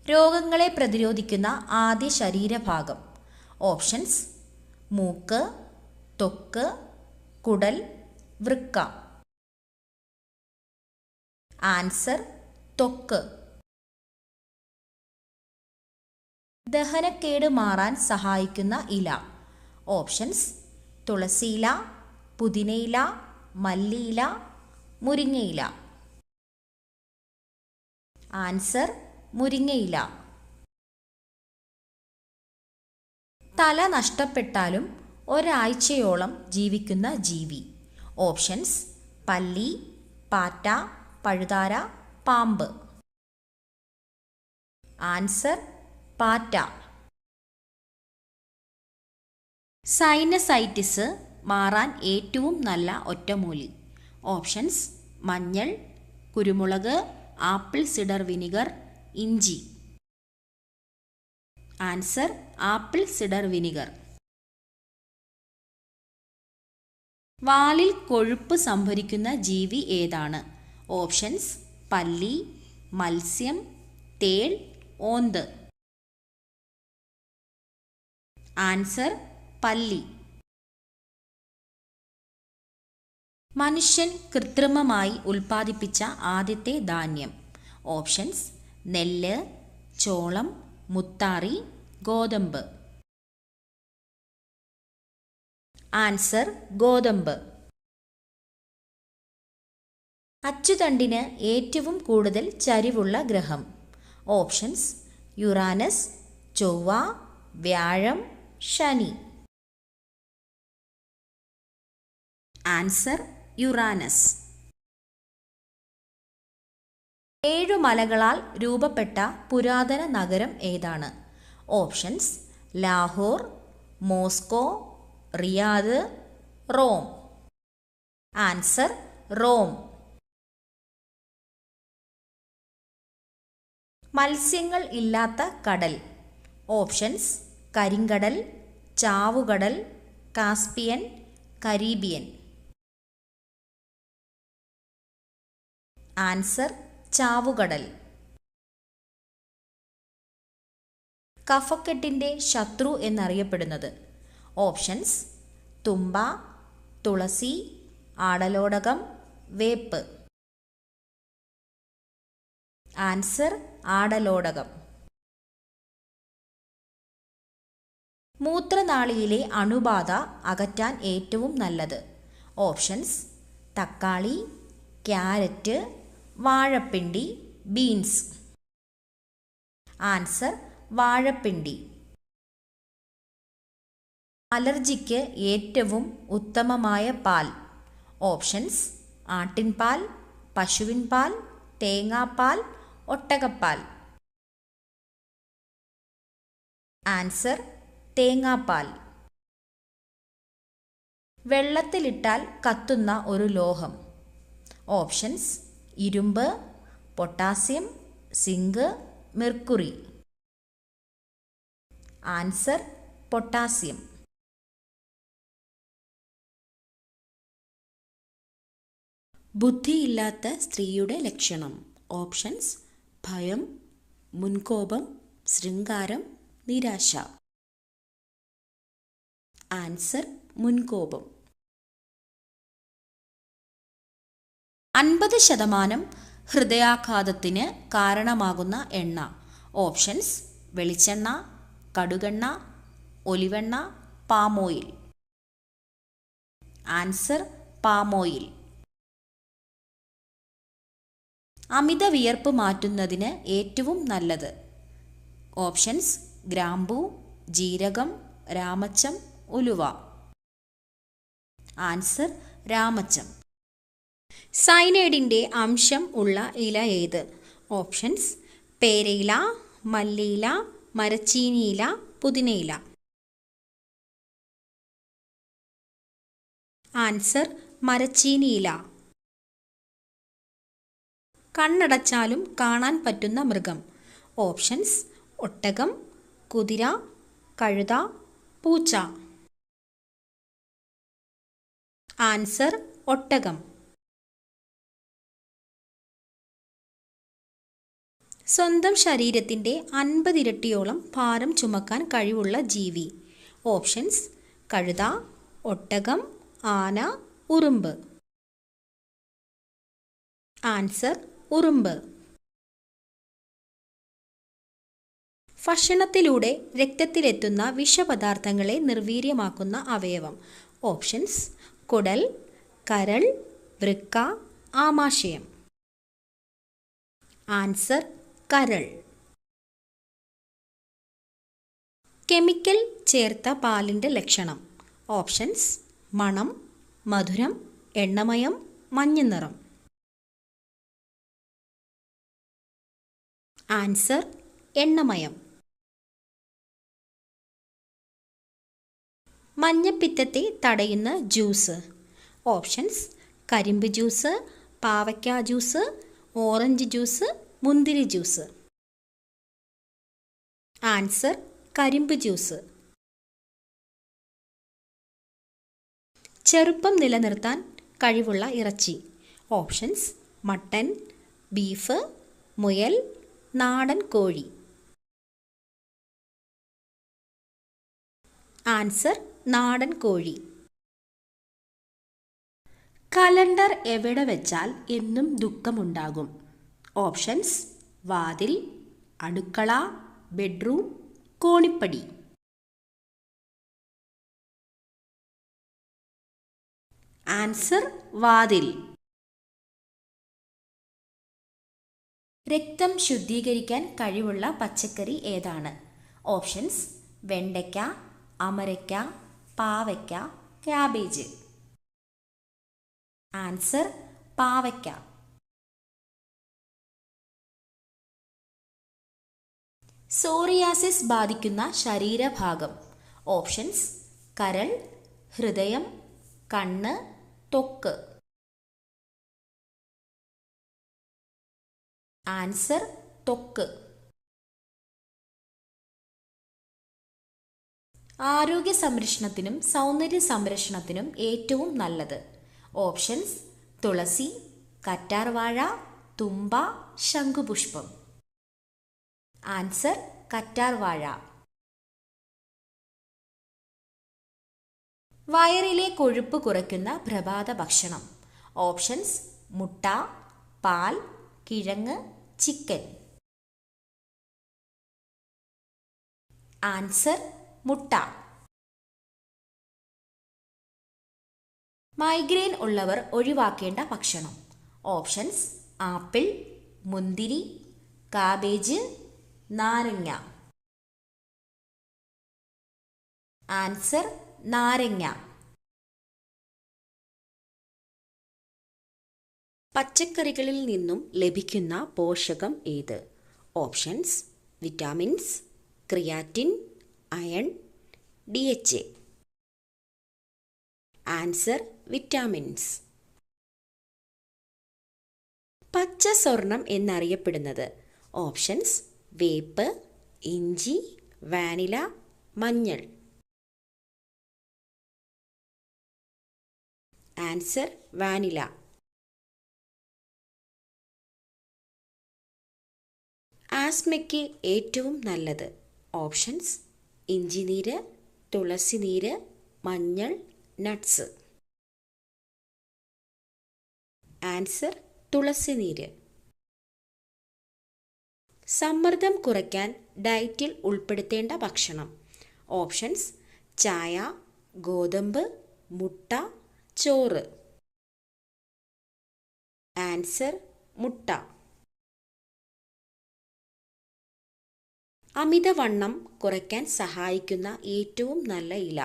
രോഗങ്ങളെ പ്രതിരോധിക്കുന്ന ആദ്യ ശരീരഭാഗം. ഓപ്ഷൻസ്: മൂക്ക്, ത്വക്ക്, കുടൽ, വൃക്ക. ആൻസർ: ത്വക്ക്. ദഹനക്കേട് മാറാൻ സഹായിക്കുന്ന ഇല. ഓപ്ഷൻസ്: തുളസിയില, പുതിനയില, മല്ലിയില, മുരിങ്ങയില. ആൻസർ: മുരിങ്ങയില. തല നഷ്ടപ്പെട്ടാലും ഒരാഴ്ചയോളം ജീവിക്കുന്ന ജീവി. ഓപ്ഷൻസ്: പല്ലി, പാറ്റ, പഴുതാര, പാമ്പ്. ആൻസർ: പാറ്റ. സൈനസൈറ്റിസ് മാറാൻ ഏറ്റവും നല്ല ഒറ്റമൂലി. ഓപ്ഷൻസ്: മഞ്ഞൾ, കുരുമുളക്, ആപ്പിൾ സിഡർ വിനിഗർ, ഇഞ്ചി. Answer: apple cider vinegar. വാലിൽ കൊഴുപ്പ് സംഭരിക്കുന്ന ജീവി ഏതാണ്? ഓപ്ഷൻസ്: പല്ലി, മത്സ്യം, തേൾ, ഓന്ത്. ആൻസർ: പല്ലി. മനുഷ്യൻ കൃത്രിമമായി ഉൽപ്പാദിപ്പിച്ച ആദ്യത്തെ ധാന്യം. ഓപ്ഷൻസ്: നെല്ല്, ചോളം, മുത്താറി, ഗോതമ്പ്. ആൻസർ: ഗോതമ്പ്. അച്ചുതണ്ടിന് ഏറ്റവും കൂടുതൽ ചരിവുള്ള ഗ്രഹം. ഓപ്ഷൻസ്: യുറാനസ്, ചൊവ്വ, വ്യാഴം, ശനി. Answer: Uranus. 7 മലകളാൽ രൂപപ്പെട്ട പുരാതന നഗരം ഏതാണ്? Options: Lahore, Moscow, Riyadh, Rome. Answer: Rome. മത്സ്യങ്ങൾ ഇല്ലാത്ത കടൽ. ഓപ്ഷൻസ്: കരിങ്കടൽ, ചാവുകടൽ, കാസ്പിയൻ, കരീബിയൻ. ആൻസർ: ചാവുകടൽ. കഫക്കെട്ടിന്റെ ശത്രു എന്നറിയപ്പെടുന്നത്. ഓപ്ഷൻസ്: തുമ്പ, തുളസി, ആടലോടകം, വേപ്പ്. ആൻസർ: ആടലോടകം. മൂത്രനാളിയിലെ അണുബാധ അകറ്റാൻ ഏറ്റവും നല്ലത്. ഓപ്ഷൻസ്: തക്കാളി, ക്യാരറ്റ്, വാഴപ്പിണ്ടി, ബീൻസ്. ആൻസർ: വാഴപ്പിണ്ടി. അലർജിക്ക് ഏറ്റവും ഉത്തമമായ പാൽ. ഓപ്ഷൻസ്: ആട്ടിൻപാൽ, പശുവിൻ പാൽ, തേങ്ങാപ്പാൽ, ഒട്ടകപ്പാൽ. ആൻസർ: തേങ്ങാപ്പാൽ. വെള്ളത്തിലിട്ടാൽ കത്തുന്ന ഒരു ലോഹം. ഓപ്ഷൻസ്: ഇരുമ്പ്, potassium, zinc, mercury. Answer: potassium. ബുദ്ധിയില്ലാത്ത സ്ത്രീയുടെ ലക്ഷണം. ഓപ്ഷൻസ്: ഭയം, മുൻകോപം, ശൃംഗാരം, നിരാശ. ആൻസർ: മുൻകോപം. 50% ഹൃദയാഘാതത്തിന് കാരണമാകുന്ന എണ്ണ. ഓപ്ഷൻസ്: വെളിച്ചെണ്ണ, കടുകെണ്ണ, ഒലിവെണ്ണ, പാമോയിൽ. Answer: palm oil. അമിത വിയർപ്പ് മാറ്റുന്നതിന് ഏറ്റവും നല്ലത്. ഓപ്ഷൻസ്: ഗ്രാമ്പൂ, ജീരകം, രാമച്ചം, ഉലുവ. ആൻസർ: രാമച്ചം. സയനൈഡിൻ്റെ അംശം ഉള്ള ഇല ഏത്? ഓപ്ഷൻസ്: പേരയില, മല്ലിയില, മരച്ചീനിയില, പുതിനയില. ആൻസർ: മരച്ചീനിയില. കണ്ണടച്ചാലും കാണാൻ പറ്റുന്ന മൃഗം. ഓപ്ഷൻസ്: ഒട്ടകം, കുതിര, കഴുത, പൂച്ച. ആൻസർ: ഒട്ടകം. സ്വന്തം ശരീരത്തിൻ്റെ 50 ഇരട്ടിയോളം ഭാരം ചുമക്കാൻ കഴിവുള്ള ജീവി. ഓപ്ഷൻസ്: കഴുത, ഒട്ടകം, ആന, ഉറുമ്പ്. ആൻസർ: ഉറുമ്പ്. ഭക്ഷണത്തിലൂടെ രക്തത്തിലെത്തുന്ന വിഷപദാർത്ഥങ്ങളെ നിർവീര്യമാക്കുന്ന അവയവം. ഓപ്ഷൻസ്: കുടൽ, കരൾ, വൃക്ക, ആമാശയം. ആൻസർ: കരൾ. കെമിക്കൽ ചേർത്ത പാലിൻ്റെ ലക്ഷണം. ഓപ്ഷൻസ്: മണം, മധുരം, എണ്ണമയം, മഞ്ഞനിറം. ആൻസർ: എണ്ണമയം. മഞ്ഞപ്പിത്തത്തെ തടയുന്ന ജ്യൂസ്. ഓപ്ഷൻസ്: കരിമ്പ് ജ്യൂസ്, പാവയ്ക്ക ജ്യൂസ്, ഓറഞ്ച് ജ്യൂസ്, മുന്തിരി ജ്യൂസ്. ആൻസർ: കരിമ്പ് ജ്യൂസ്. ചെറുപ്പം നിലനിർത്താൻ കഴിവുള്ള ഇറച്ചി. ഓപ്ഷൻസ്: മട്ടൻ, ബീഫ്, മുയൽ, നാടൻ കോഴി. ആൻസർ: നാടൻ കോഴി. കലണ്ടർ എവിടെ വെച്ചാൽ എന്നും ദുഃഖമുണ്ടാകും. ഓപ്ഷൻസ്: വാതിൽ, അടുക്കള, ബെഡ്റൂം, കോണിപ്പടി. ആൻസർ: വാതിൽ. രക്തം ശുദ്ധീകരിക്കാൻ കഴിവുള്ള പച്ചക്കറി ഏതാണ്? ഓപ്ഷൻസ്: വെണ്ടയ്ക്ക, അമരയ്ക്ക, പാവയ്ക്ക, ക്യാബേജ്. ആൻസർ: പാവയ്ക്ക. സോറിയാസിസ് ബാധിക്കുന്ന ശരീരഭാഗം. ഓപ്ഷൻസ്: കരൾ, ഹൃദയം, കണ്ണ്, ത്വക്ക്. ആൻസർ: ത്വക്ക്. ആരോഗ്യ സംരക്ഷണത്തിനും സൗന്ദര്യ സംരക്ഷണത്തിനും ഏറ്റവും നല്ലത്. ഓപ്ഷൻസ്: തുളസി, കറ്റാർവാഴ, തുമ്പ, ശംഖുപുഷ്പം. ആൻസർ: കറ്റാർവാഴ. വയറിലെ കൊഴുപ്പ് കുറയ്ക്കുന്ന പ്രഭാത ഭക്ഷണം. ഓപ്ഷൻസ്: മുട്ട, പാൽ, കിഴങ്ങ്, ചിക്കൻ. ആൻസർ: മുട്ട. മൈഗ്രെയിൻ ഉള്ളവർ ഒഴിവാക്കേണ്ട ഭക്ഷണം. ഓപ്ഷൻസ്: ആപ്പിൾ, മുന്തിരി, കാബേജ്, നാരങ്ങ. ആൻസർ: നാരങ്ങ. പച്ചക്കറികളിൽ നിന്നും ലഭിക്കുന്ന പോഷകം ഏത്? Options: vitamins, creatine, iron, DHA. Answer: vitamins. പച്ച സ്വർണം എന്നറിയപ്പെടുന്നത്. ഓപ്ഷൻസ്: വേപ്പ്, ഇഞ്ചി, വാനില, മഞ്ഞൾ. Answer: vanilla. ആസ്മയ്ക്ക് ഏറ്റവും നല്ലത്. ഓപ്ഷൻസ്: ഇഞ്ചിനീര്, തുളസിനീര്, മഞ്ഞൾ, നട്ട്സ്. ആൻസർ: തുളസിനീര്. സമ്മർദ്ദം കുറയ്ക്കാൻ ഡയറ്റിൽ ഉൾപ്പെടുത്തേണ്ട ഭക്ഷണം. ഓപ്ഷൻസ്: ചായ, ഗോതമ്പ്, മുട്ട, ചോറ്. ആൻസർ: മുട്ട. അമിതവണ്ണം കുറയ്ക്കാൻ സഹായിക്കുന്ന ഏറ്റവും നല്ല ഇല.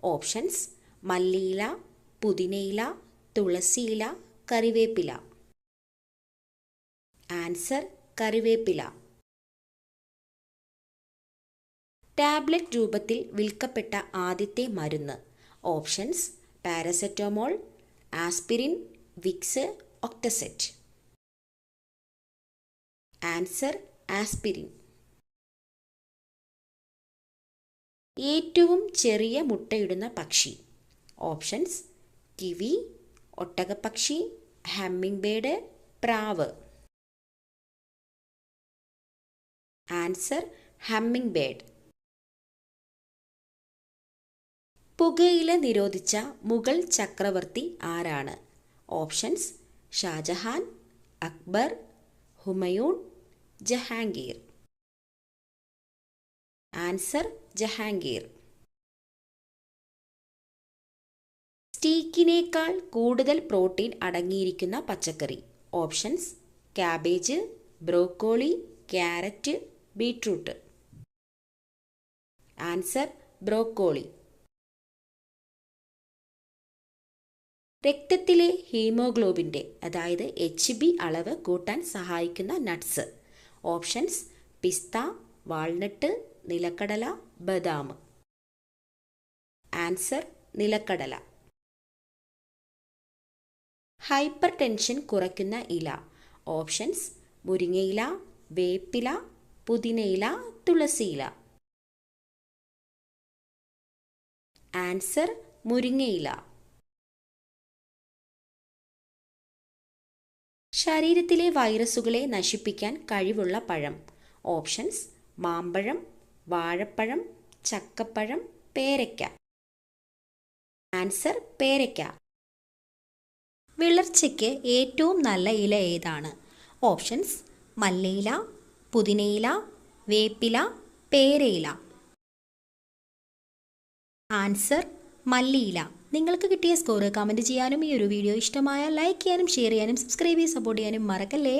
ഓപ്ഷൻസ്: മല്ലിയില, പുതിനയില, തുളസിയില, കറിവേപ്പില. ആൻസർ: കറിവേപ്പില. ടാബ്ലറ്റ് രൂപത്തിൽ വിൽക്കപ്പെട്ട ആദ്യത്തെ മരുന്ന്. ഓപ്ഷൻസ്: പാരസെറ്റമോൾ, ആസ്പിരിൻ, വിക്സ്, ഒക്ടസെറ്റ്. Answer: aspirin. ഏറ്റവും ചെറിയ മുട്ടയിടുന്ന പക്ഷി. ഓപ്ഷൻസ്: കിവി, ഒട്ടകപ്പക്ഷി, ഹമ്മിങ് ബേർഡ്, പ്രാവ്. Answer hummingbird. പുകയില നിരോധിച്ച മുഗൾ ചക്രവർത്തി ആരാണ്? ഓപ്ഷൻസ് ഷാജഹാൻ, അക്ബർ, ഹുമയൂൺ, ജഹാംഗീർ. ആൻസർ ജഹാംഗീർ. സ്റ്റീക്കിനേക്കാൾ കൂടുതൽ പ്രോട്ടീൻ അടങ്ങിയിരിക്കുന്ന പച്ചക്കറി. Options cabbage, broccoli, carrot, beetroot. Answer broccoli. രക്തത്തിലെ ഹീമോഗ്ലോബിൻ്റെ അതായത് HB അളവ് കൂട്ടാൻ സഹായിക്കുന്ന നട്ട്സ്. ഓപ്ഷൻസ് പിസ്ത, വാൾനട്ട്, നിലക്കടല, ബദാം. ആൻസർ നിലക്കടല. ഹൈപ്പർ ടെൻഷൻ കുറയ്ക്കുന്ന ഇല. ഓപ്ഷൻസ് മുരിങ്ങയില, വേപ്പില, പുതിനയില, തുളസിയില. ആൻസർ മുരിങ്ങയില. ശരീരത്തിലെ വൈറസുകളെ നശിപ്പിക്കാൻ കഴിവുള്ള പഴം. ഓപ്ഷൻസ് മാമ്പഴം, വാഴപ്പഴം, ചക്കപ്പഴം, പേരയ്ക്ക. ആൻസർ പേരയ്ക്ക. വിളർച്ചയ്ക്ക് ഏറ്റവും നല്ല ഇല ഏതാണ്? ഓപ്ഷൻസ് മല്ലിയില, പുതിനയില, വേപ്പില, പേരയില. ആൻസർ മല്ലിയില. നിങ്ങൾക്ക് കിട്ടിയ സ്കോർ കമൻറ്റ് ചെയ്യാനും ഈ ഒരു വീഡിയോ ഇഷ്ടമായാൽ ലൈക്ക് ചെയ്യാനും ഷെയർ ചെയ്യാനും സബ്സ്ക്രൈബ് ചെയ്ത് സപ്പോർട്ട് ചെയ്യാനും മറക്കല്ലേ.